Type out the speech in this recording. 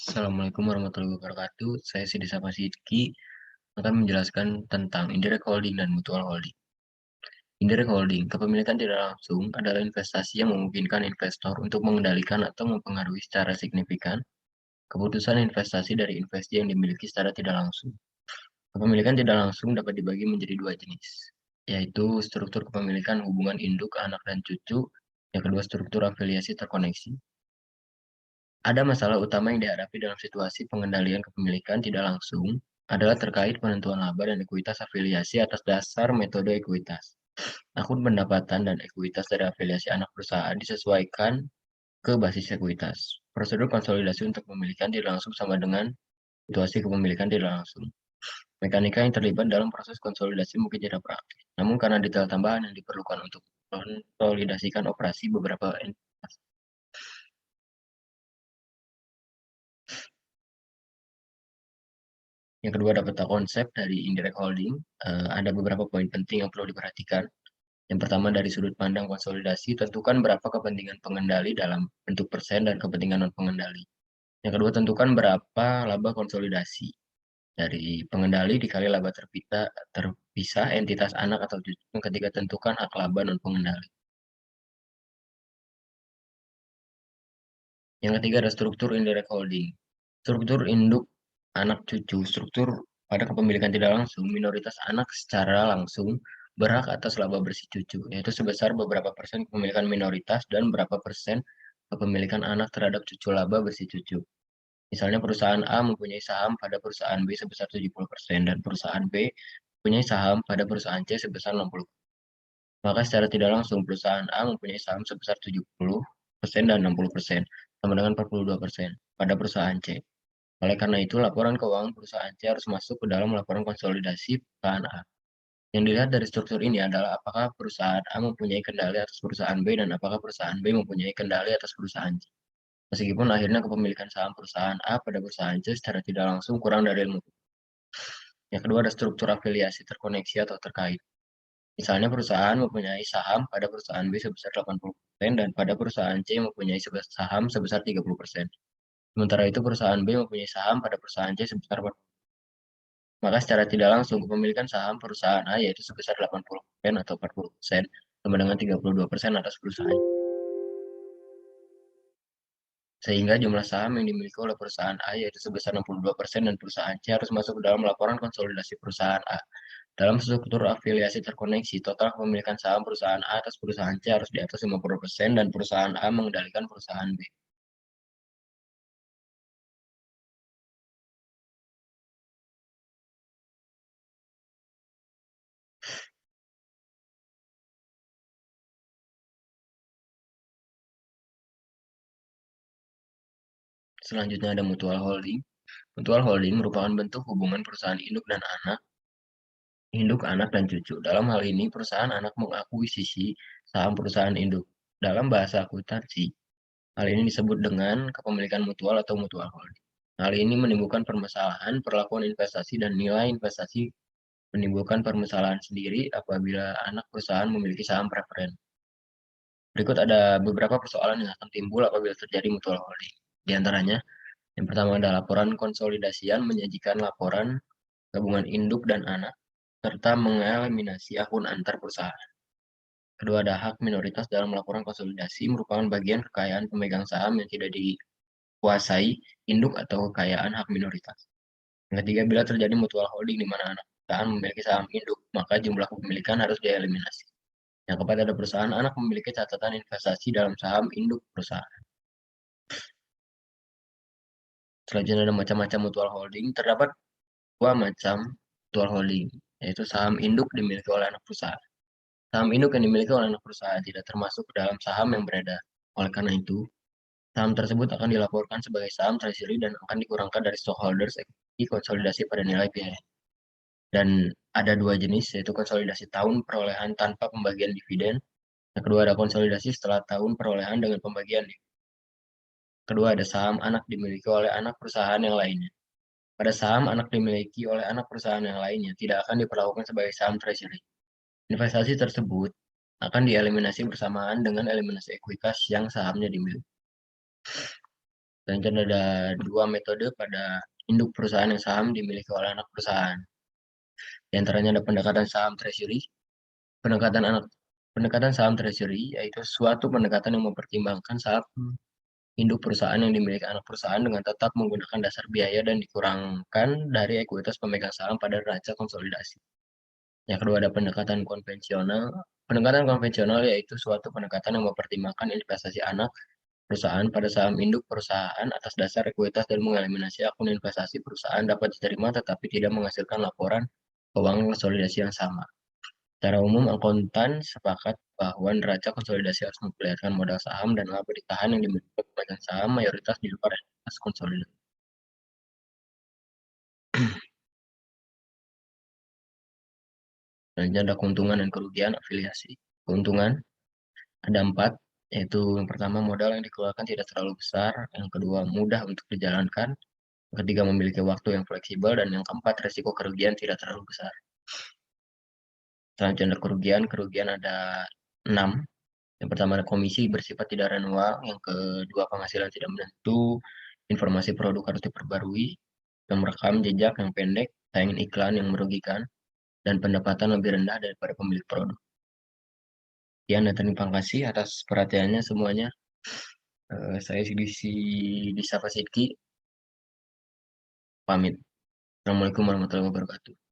Assalamualaikum warahmatullahi wabarakatuh. Saya Sidi Sapa Sidki akan menjelaskan tentang indirect holding dan mutual holding. Indirect holding, kepemilikan tidak langsung adalah investasi yang memungkinkan investor untuk mengendalikan atau mempengaruhi secara signifikan keputusan investasi dari investasi yang dimiliki secara tidak langsung. Kepemilikan tidak langsung dapat dibagi menjadi dua jenis, yaitu struktur kepemilikan hubungan induk, anak, dan cucu, yang kedua struktur afiliasi terkoneksi. Ada masalah utama yang dihadapi dalam situasi pengendalian kepemilikan tidak langsung adalah terkait penentuan laba dan ekuitas afiliasi atas dasar metode ekuitas. Akun pendapatan dan ekuitas dari afiliasi anak perusahaan disesuaikan ke basis ekuitas. Prosedur konsolidasi untuk pemilikan tidak langsung sama dengan situasi kepemilikan tidak langsung. Mekanika yang terlibat dalam proses konsolidasi mungkin tidak praktis. Namun karena detail tambahan yang diperlukan untuk konsolidasikan operasi beberapa entitas. Yang kedua, data konsep dari indirect holding. Ada beberapa poin penting yang perlu diperhatikan. Yang pertama, dari sudut pandang konsolidasi, tentukan berapa kepentingan pengendali dalam bentuk persen dan kepentingan non-pengendali. Yang kedua, tentukan berapa laba konsolidasi. Dari pengendali dikali laba terpisah entitas anak atau cucu. Yang ketiga, tentukan hak laba non-pengendali. Yang ketiga ada struktur indirect holding. Struktur induk anak cucu, struktur pada kepemilikan tidak langsung, minoritas anak secara langsung berhak atas laba bersih cucu, yaitu sebesar beberapa persen kepemilikan minoritas dan berapa persen kepemilikan anak terhadap cucu laba bersih cucu. Misalnya perusahaan A mempunyai saham pada perusahaan B sebesar 70% dan perusahaan B mempunyai saham pada perusahaan C sebesar 60%. Maka secara tidak langsung perusahaan A mempunyai saham sebesar 70% dan 60%, sama dengan 42% pada perusahaan C. Oleh karena itu, laporan keuangan perusahaan C harus masuk ke dalam laporan konsolidasi perusahaan A. Yang dilihat dari struktur ini adalah apakah perusahaan A mempunyai kendali atas perusahaan B dan apakah perusahaan B mempunyai kendali atas perusahaan C. Meskipun akhirnya kepemilikan saham perusahaan A pada perusahaan C secara tidak langsung kurang dari ilmu. Yang kedua ada struktur afiliasi terkoneksi atau terkait. Misalnya perusahaan mempunyai saham pada perusahaan B sebesar 80% dan pada perusahaan C mempunyai saham sebesar 30%. Sementara itu perusahaan B mempunyai saham pada perusahaan C sebesar 40%. Maka secara tidak langsung kepemilikan saham perusahaan A yaitu sebesar 80% atau 40% sama dengan 32% atas perusahaan. Sehingga jumlah saham yang dimiliki oleh perusahaan A yaitu sebesar 62% dan perusahaan C harus masuk ke dalam laporan konsolidasi perusahaan A. Dalam struktur afiliasi terkoneksi, total kepemilikan saham perusahaan A atas perusahaan C harus di atas 50% dan perusahaan A mengendalikan perusahaan B. Selanjutnya ada mutual holding. Mutual holding merupakan bentuk hubungan perusahaan induk dan anak, induk, anak, dan cucu. Dalam hal ini, perusahaan anak mengakuisisi saham perusahaan induk. Dalam bahasa akuntansi, hal ini disebut dengan kepemilikan mutual atau mutual holding. Hal ini menimbulkan permasalahan perlakuan investasi dan nilai investasi menimbulkan permasalahan sendiri apabila anak perusahaan memiliki saham preferen. Berikut ada beberapa persoalan yang akan timbul apabila terjadi mutual holding. Di antaranya, yang pertama ada laporan konsolidasian menyajikan laporan gabungan induk dan anak, serta mengeliminasi akun antar perusahaan. Kedua, ada hak minoritas dalam laporan konsolidasi merupakan bagian kekayaan pemegang saham yang tidak dikuasai induk atau kekayaan hak minoritas. Yang ketiga, bila terjadi mutual holding di mana anak perusahaan memiliki saham induk, maka jumlah kepemilikan harus dieliminasi. Yang keempat, ada perusahaan anak memiliki catatan investasi dalam saham induk perusahaan. Selanjutnya ada macam-macam mutual holding. Terdapat dua macam mutual holding, yaitu saham induk dimiliki oleh anak perusahaan. Saham induk yang dimiliki oleh anak perusahaan tidak termasuk dalam saham yang beredar. Oleh karena itu, saham tersebut akan dilaporkan sebagai saham treasury dan akan dikurangkan dari stockholders equity konsolidasi pada nilai biaya. Dan ada dua jenis, yaitu konsolidasi tahun perolehan tanpa pembagian dividen. Yang kedua ada konsolidasi setelah tahun perolehan dengan pembagian dividen. Kedua ada saham anak dimiliki oleh anak perusahaan yang lainnya. Pada saham anak dimiliki oleh anak perusahaan yang lainnya tidak akan diperlakukan sebagai saham treasury. Investasi tersebut akan dieliminasi bersamaan dengan eliminasi ekuitas yang sahamnya dimiliki. Selanjutnya ada dua metode pada induk perusahaan yang saham dimiliki oleh anak perusahaan. Di antaranya ada pendekatan saham treasury, pendekatan anak pendekatan saham treasury yaitu suatu pendekatan yang mempertimbangkan saham induk perusahaan yang dimiliki anak perusahaan dengan tetap menggunakan dasar biaya dan dikurangkan dari ekuitas pemegang saham pada neraca konsolidasi. Yang kedua ada pendekatan konvensional. Pendekatan konvensional yaitu suatu pendekatan yang mempertimbangkan investasi anak perusahaan pada saham induk perusahaan atas dasar ekuitas dan mengeliminasi akun investasi perusahaan dapat diterima tetapi tidak menghasilkan laporan keuangan konsolidasi yang sama. Secara umum, akuntan sepakat bahwa neraca konsolidasi harus memperlihatkan modal saham dan laba ditahan yang dimiliki pemegang saham mayoritas di luar entitas konsolidasi. Selanjutnya ada keuntungan dan kerugian afiliasi. Keuntungan ada 4, yaitu yang pertama modal yang dikeluarkan tidak terlalu besar, yang kedua mudah untuk dijalankan, yang ketiga memiliki waktu yang fleksibel, dan yang keempat resiko kerugian tidak terlalu besar. Selanjutnya ada kerugian, kerugian ada 6. Yang pertama ada komisi bersifat tidak anual, yang kedua penghasilan tidak menentu, informasi produk harus diperbarui, yang merekam jejak yang pendek, tayangan iklan yang merugikan, dan pendapatan lebih rendah daripada pemilik produk. Sekian dan terima kasih atas perhatiannya semuanya. Saya di Sapa Sidki, pamit. Assalamualaikum warahmatullahi wabarakatuh.